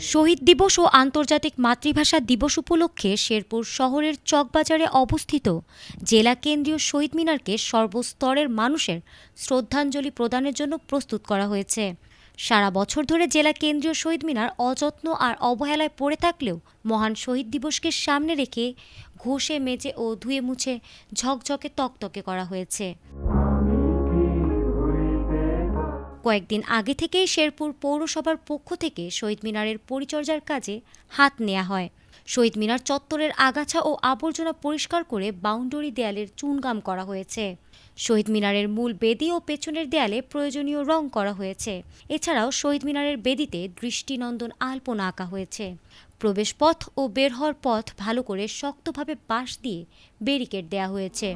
শহীদ দিবস ও আন্তর্জাতিক মাতৃভাষা দিবস উপলক্ষে শেরপুর শহরের চকবাজারে অবস্থিত জেলা কেন্দ্রীয় শহীদ মিনারকে সর্বস্তরের মানুষের শ্রদ্ধাঞ্জলি প্রদানের জন্য প্রস্তুত করা হয়েছে। সারা বছর ধরে জেলা কেন্দ্রীয় শহীদ মিনার অযত্ন আর অবহেলায় পড়ে থাকলেও মহান শহীদ দিবসকে সামনে রেখে ঘষে মেজে ও ধুয়ে মুছে ঝকঝকে তকতকে করা হয়েছে। কয়েকদিন আগে থেকেই শেরপুর পৌরসভার পক্ষ থেকে শহীদ মিনারের পরিচর্যার কাজে হাত নেওয়া হয়। শহীদ মিনার চত্বরের আগাছা ও আবর্জনা পরিষ্কার করে বাউন্ডারি দেয়ালের চুনকাম করা হয়েছে। শহীদ মিনারের মূল বেদি ও পেছনের দেয়ালে প্রয়োজনীয় রং করা হয়েছে। এছাড়াও শহীদ মিনারের বেদিতে দৃষ্টিনন্দন আলপনা আঁকা হয়েছে। প্রবেশপথ ও বের হওয়ার পথ ভালো করে শক্তভাবে বাঁশ দিয়ে ব্যারিকেড দেওয়া হয়েছে।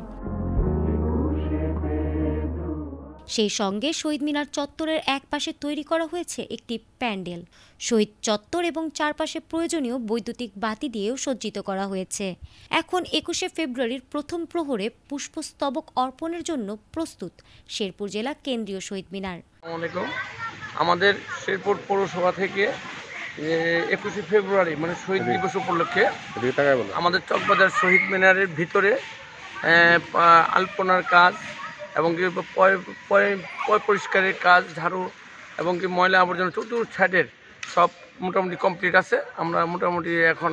সেই সঙ্গে শহীদ মিনার চত্বরের এক পাশে তৈরি করা হয়েছে একটি প্যান্ডেল। শহীদ চত্বর এবং চারপাশে প্রয়োজনীয় বৈদ্যুতিক বাতি দিয়েও সজ্জিত করা হয়েছে। এখন ২১শে ফেব্রুয়ারির প্রথম প্রহরে পুষ্পস্তবক অর্পণের জন্য প্রস্তুত শেরপুর জেলা কেন্দ্রীয় শহীদ মিনার। আমাদের শেরপুর পৌরসভা থেকে ২১শে ফেব্রুয়ারি মানে শহীদ দিবস উপলক্ষে আমাদের চকবাজার শহীদ মিনারের ভিতরে আলপনার কাজ এবং কি পয় পরিষ্কারের কাজ, ঝাড়ু এবং কি ময়লা আবর্জনা চতুর্থ সাইডের সব মোটামুটি কমপ্লিট আছে। আমরা মোটামুটি এখন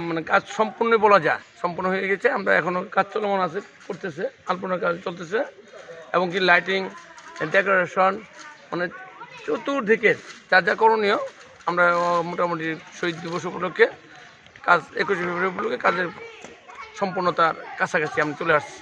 মানে কাজ সম্পূর্ণ বলা যায় সম্পূর্ণ হয়ে গেছে। আমরা এখনও কাজ চলমান আছে, করতেছে, আলপনার কাজ চলতেছে এবং কি লাইটিং, ডেকোরেশন মানে চতুর্দিকে যা যা করণীয় আমরা মোটামুটি শহীদ দিবস উপলক্ষে কাজ ২১শে ফেব্রুয়ারি উপলক্ষে কাজের সম্পূর্ণতার কাছাকাছি আমি চলে আসছি।